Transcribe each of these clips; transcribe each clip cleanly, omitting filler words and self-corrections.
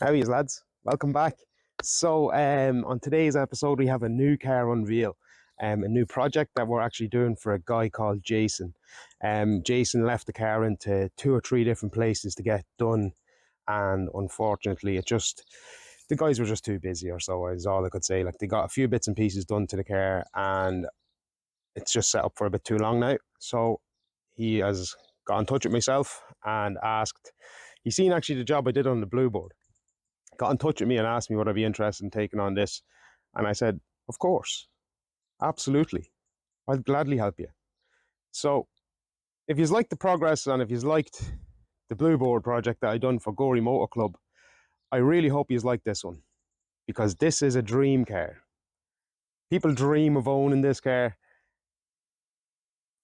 How's lads? Welcome back. So on today's episode we have a new car unveil, a new project that we're actually doing for a guy called Jason. Jason left the car into 2 or 3 different places to get done, and unfortunately the guys were just too busy, or so is all I could say. Like, they got a few bits and pieces done to the car and it's just set up for a bit too long now. So he has got in touch with myself and asked, he's seen actually the job I did on the blue board, got in touch with me and asked me would I be interested in taking on this. And I said, of course, absolutely, I'd gladly help you. So if you've liked the progress and if you've liked the blue board project that I done for Gorey Motor Club, I really hope you've liked this one, because this is a dream car. People dream of owning this car.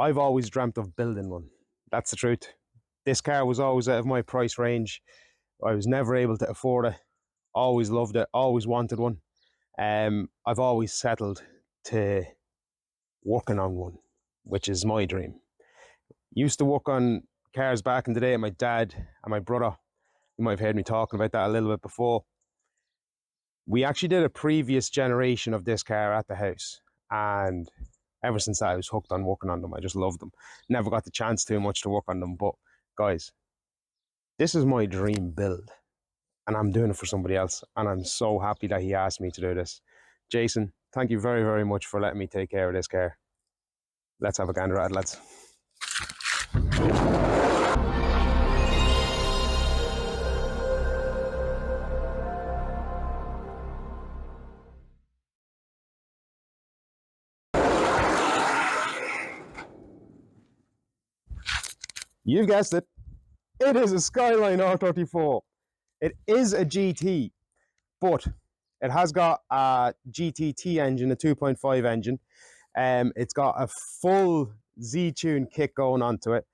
I've always dreamt of building one. That's the truth. This car was always out of my price range. I was never able to afford it. Always loved it, always wanted one. I've always settled to working on one, which is my dream. Used to work on cars back in the day with my dad and my brother. You might have heard me talking about that a little bit before. We actually did a previous generation of this car at the house, and ever since that I was hooked on working on them. I just loved them. Never got the chance too much to work on them, but guys, this is my dream build. And I'm doing it for somebody else. And I'm so happy that he asked me to do this. Jason, thank you very, very much for letting me take care of this car. Let's have a gander at it, lads. You've guessed it. It is a Skyline R34. It is a GT, but it has got a GTT engine, a 2.5 engine. It's got a full Ztune kit going onto it.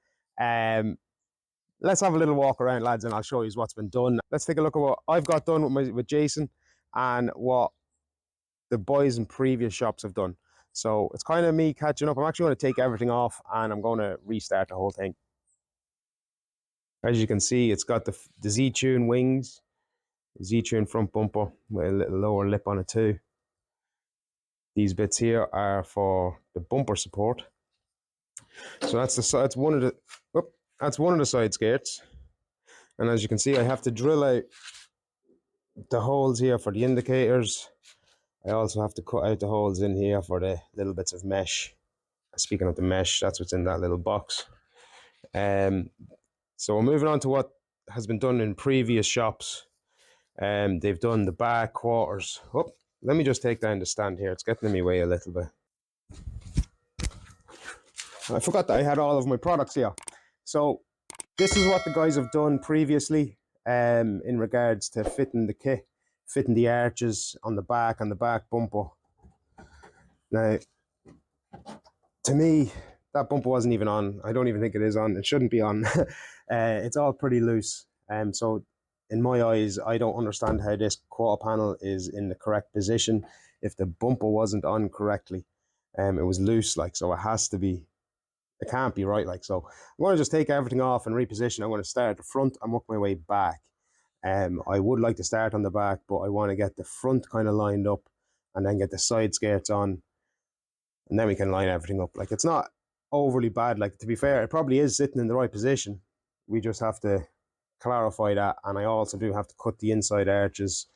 Let's have a little walk around, lads, and I'll show you what's been done. Let's take a look at what I've got done with Jason and what the boys in previous shops have done. So it's kind of me catching up. I'm actually going to take everything off and I'm going to restart the whole thing. As you can see, it's got the Ztune wings, Ztune front bumper with a little lower lip on it too. These bits here are for the bumper support. So that's one of the side skirts. And as you can see, I have to drill out the holes here for the indicators. I also have to cut out the holes in here for the little bits of mesh. Speaking of the mesh, that's what's in that little box. So we're moving on to what has been done in previous shops. They've done the back quarters. Oh, let me just take down the stand here. It's getting in my way a little bit. I forgot that I had all of my products here. So this is what the guys have done previously in regards to fitting the kit, fitting the arches on the back and the back bumper. Now, to me, that bumper wasn't even on. I don't even think it is on. It shouldn't be on. It's all pretty loose. So in my eyes, I don't understand how this quarter panel is in the correct position if the bumper wasn't on correctly. It was loose, like, so it has to be, it can't be right, like. So I'm going to just take everything off and reposition. I'm going to start at the front and work my way back. I would like to start on the back, but I want to get the front kind of lined up and then get the side skirts on, and then we can line everything up. Like, it's not overly bad. Like, to be fair, it probably is sitting in the right position. We just have to clarify that. And I also do have to cut the inside arches,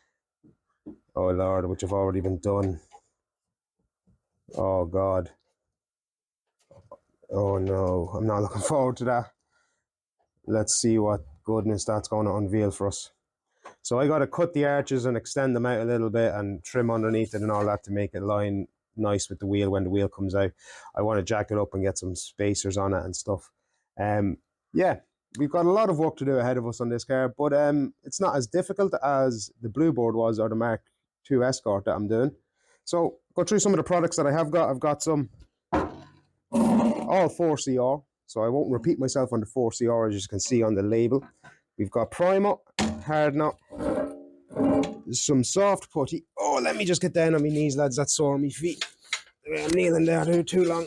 oh lord, which have already been done. Oh god, oh no, I'm not looking forward to that. Let's see what goodness that's going to unveil for us. So I got to cut the arches and extend them out a little bit and trim underneath it and all that to make it line nice with the wheel when the wheel comes out. I want to jack it up and get some spacers on it and stuff. Yeah, we've got a lot of work to do ahead of us on this car, but it's not as difficult as the blue board was, or the Mark II Escort that I'm doing. So go through some of the products that I have got. I've got some all 4CR, so I won't repeat myself on the 4CR, as you can see on the label. We've got primer, hardener, some soft putty. Oh, let me just get down on my knees, lads. That's sore on my feet. I'm kneeling there too long.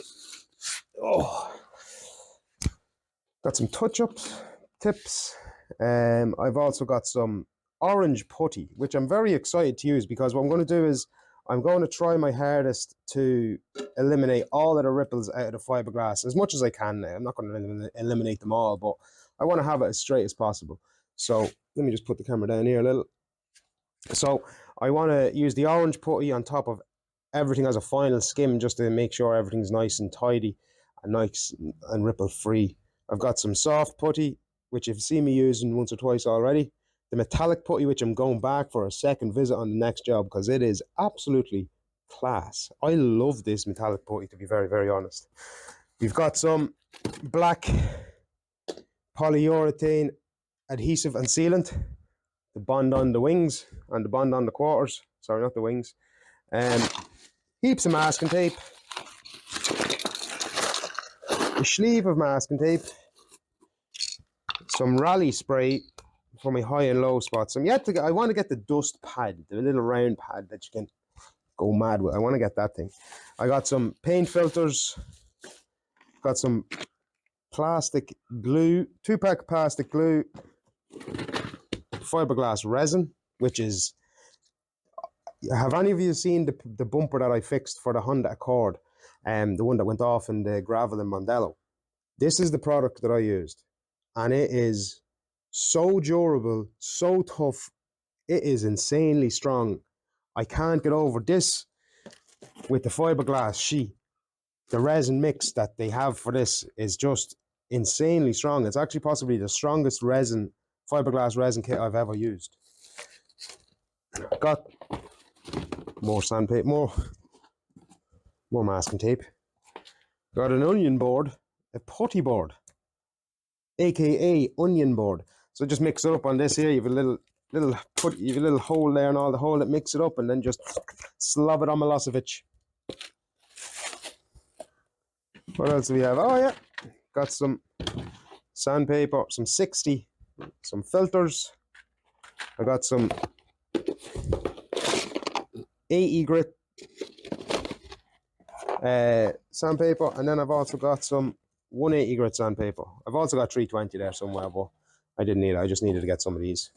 Oh, got some touch-ups, tips. I've also got some orange putty, which I'm very excited to use, because what I'm going to do is I'm going to try my hardest to eliminate all of the ripples out of the fiberglass as much as I can now. I'm not going to eliminate them all, but I want to have it as straight as possible. So let me just put the camera down here a little. So I want to use the orange putty on top of everything as a final skim, just to make sure everything's nice and tidy and nice and ripple free. I've got some soft putty, which you've seen me using once or twice already. The metallic putty, which I'm going back for a second visit on the next job, because it is absolutely class. I love this metallic putty, to be very, very honest. We've got some black polyurethane adhesive and sealant, the bond on the wings and the bond on the quarters. Sorry, not the wings. Heaps of masking tape, a sleeve of masking tape, some rally spray for my high and low spots. I want to get the dust pad, the little round pad that you can go mad with. I want to get that thing. I got some paint filters, got some plastic glue, 2-pack plastic glue, fiberglass resin, which is, have any of you seen the bumper that I fixed for the Honda Accord, the one that went off in the gravel in Mondello? This is the product that I used, and it is so durable, so tough. It is insanely strong. I can't get over this with the fiberglass sheet. The resin mix that they have for this is just insanely strong. It's actually possibly the strongest fiberglass resin kit I've ever used. Got more sandpaper, more masking tape. Got an onion board, a putty board, aka onion board. So just mix it up on this here. You have a little hole there, and all the hole that mix it up, and then just slob it on Milosevic. What else do we have? Oh yeah, got some sandpaper, some 60, some filters. I got some 80 grit sandpaper, and then I've also got some 180 grit sandpaper. I've also got 320 there somewhere, but I didn't need it. I just needed to get some of these.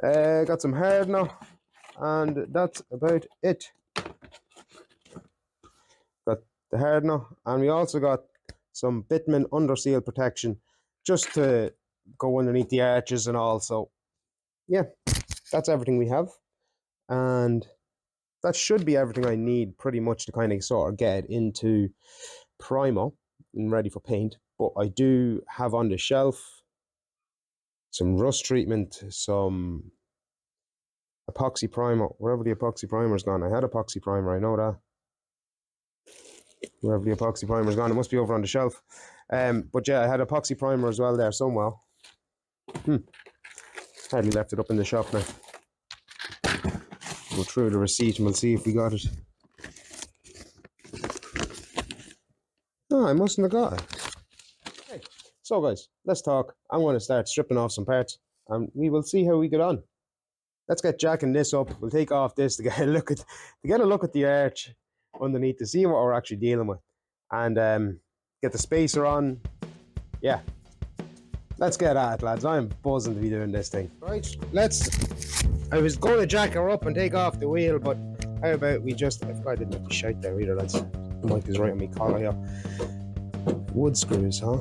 Got some hardener, and that's about it. Got the hardener, and we also got some bitumen under seal protection, just to go underneath the arches and all. So yeah, that's everything we have, and that should be everything I need pretty much to kind of sort of get it into primer and ready for paint. But I do have on the shelf some rust treatment, some epoxy primer, wherever the epoxy primer's gone. I had epoxy primer, I know that. Wherever the epoxy primer's gone, it must be over on the shelf. But yeah, I had epoxy primer as well there somewhere. Hardly left it up in the shop now. Go through the receipt and we'll see if we got it. No, I mustn't have got it. Okay, so guys, let's talk. I'm going to start stripping off some parts, and we will see how we get on. Let's get jacking this up. We'll take off this to get a look at the arch underneath, to see what we're actually dealing with, and get the spacer on. Yeah, let's get at it, lads. I'm buzzing to be doing this thing. Right, I was going to jack her up and take off the wheel, but how about we just, I didn't have to shout there either, lads. The mic is right on my collar here. Wood screws, huh?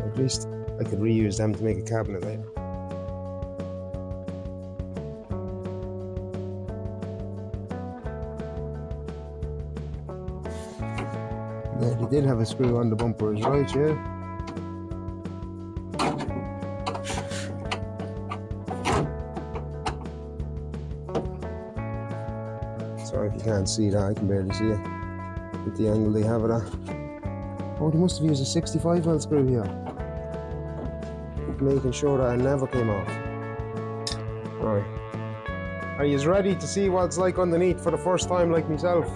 At least I could reuse them to make a cabinet later. Yeah, they did have a screw on the bumper, is right, yeah. Sorry if you can't see that, I can barely see it with the angle they have it at. Oh, they must have used a 65mm screw here, making sure that it never came off. Right, are you ready to see what it's like underneath for the first time, like myself?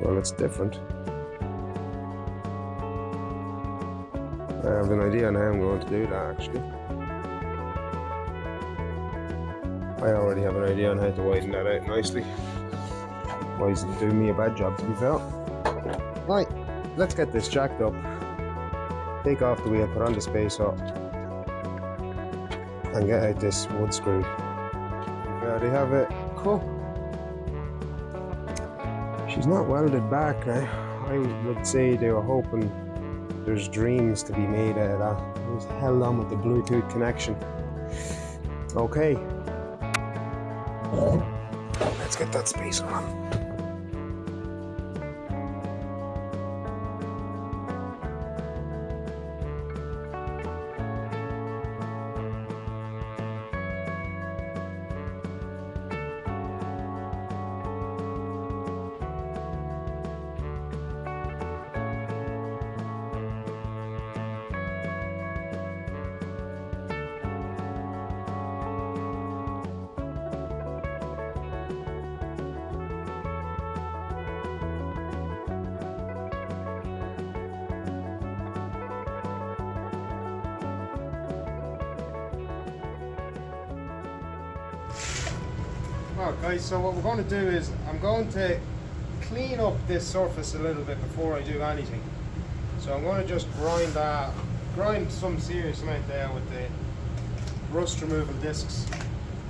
Well, it's different. I have an idea on how I'm going to do that, actually. I already have an idea on how to widen that out nicely. otherwise it'd do me a bad job, to be fair. Right, let's get this jacked up, take off the wheel, put on the spacer, and get out this wood screw. We already have it cut. She's not welded back now. I would say they were hoping there's dreams to be made out of that. It was held on with the Bluetooth connection. Okay. Let's get that spacer on. Well guys, so what we're going to do is I'm going to clean up this surface a little bit before I do anything. So I'm going to just grind some serious amount there with the rust removal discs,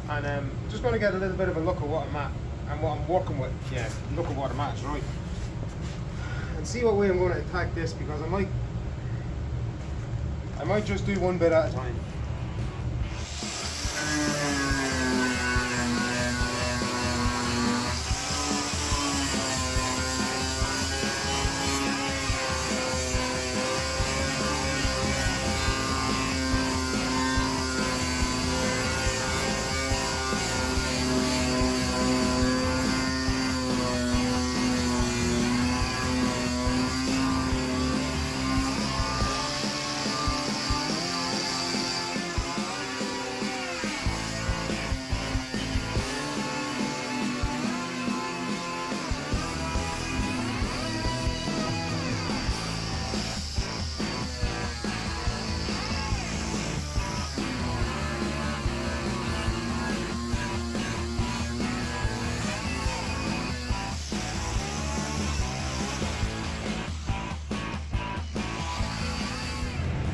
and just going to get a little bit of a look at what I'm at and what I'm working with. Yeah, look at what I'm at, right? And see what way I'm going to attack this, because I might just do one bit at a time.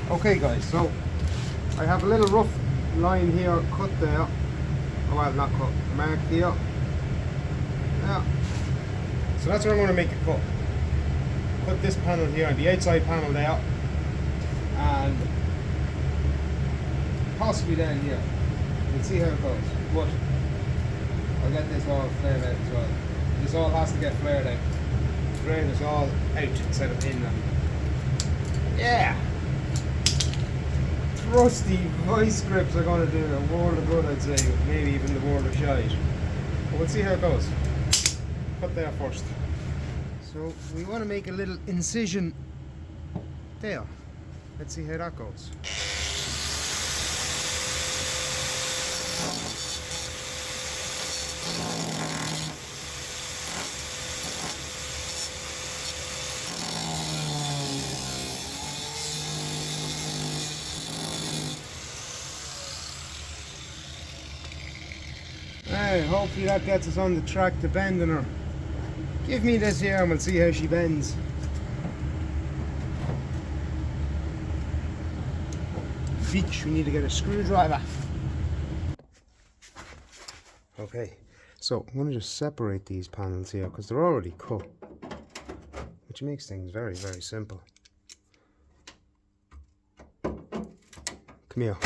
Okay guys, so I have a little rough line here cut there. Oh, well, not cut, marked here. Yeah. So that's where I'm going to make a cut. Cut this panel here, the outside panel there, and possibly down here. We'll see how it goes. But I'll get this all flared out as well. This all has to get flared out. Drain is all out instead of in. Yeah! Rusty vice grips are going to do a world of good, I'd say, maybe even the world of shite. But we'll see how it goes. Cut there first. So we want to make a little incision there. Let's see how that goes. Hopefully that gets us on the track to bending her. Give me this here and we'll see how she bends. Bitch, we need to get a screwdriver. Okay, so I'm going to just separate these panels here because they're already cut, which makes things very, very simple. Come here.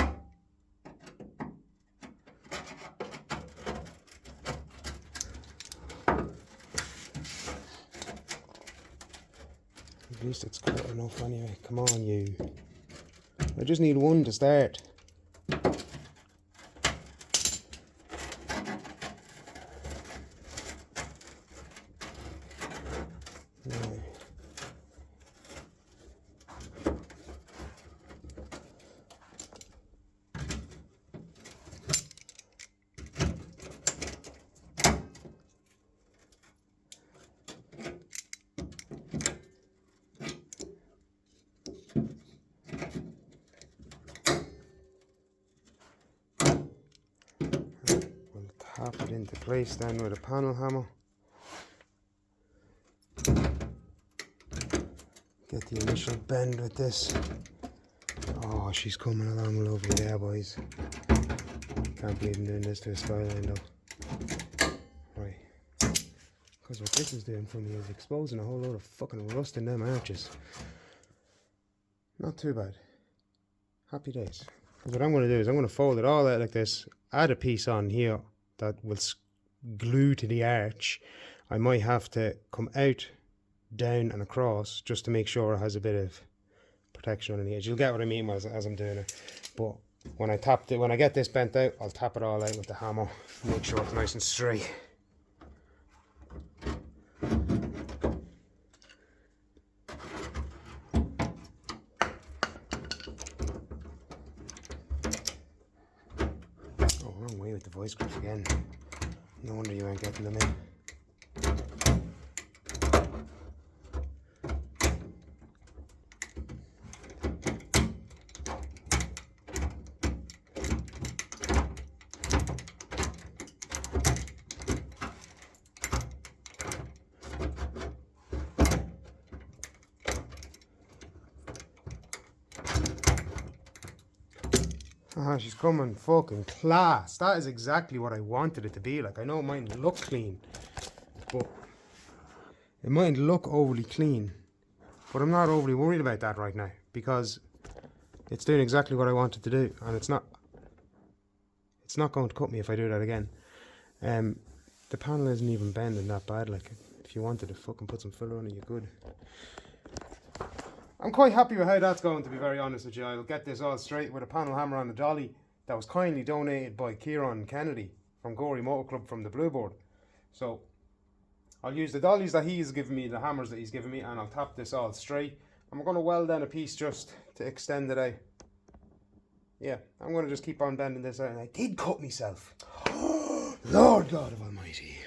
At least it's cut enough anyway. Come on, you. I just need one to start. Tap it into place then with a panel hammer. Get the initial bend with this. Oh, she's coming along lovely there, boys. Can't believe I'm doing this to a Skyline though. Right. Because what this is doing for me is exposing a whole load of fucking rust in them arches. Not too bad. Happy days. Because what I'm going to do is I'm going to fold it all out like this. Add a piece on here that will glue to the arch. I might have to come out, down and across just to make sure it has a bit of protection on the edge. You'll get what I mean as I'm doing it. But when I get this bent out, I'll tap it all out with the hammer. Make sure it's nice and straight. Oh, wrong way with the voice grips again. No wonder you ain't getting them in. Ah, she's coming fucking class. That is exactly what I wanted it to be like. I know it mightn't look clean, but it mightn't look overly clean. But I'm not overly worried about that right now because it's doing exactly what I wanted to do, and it's not going to cut me if I do that again. The panel isn't even bending that bad. Like, if you wanted to fucking put some filler on it, you could. I'm quite happy with how that's going, to be very honest with you. I'll get this all straight with a panel hammer on the dolly that was kindly donated by Kieran Kennedy from Gorey Motor Club from the Blue Board. So I'll use the dollies that he's given me, the hammers that he's given me, and I'll tap this all straight. And we're going to weld down a piece just to extend it out. Yeah, I'm going to just keep on bending this out, and I did cut myself. Lord God of Almighty.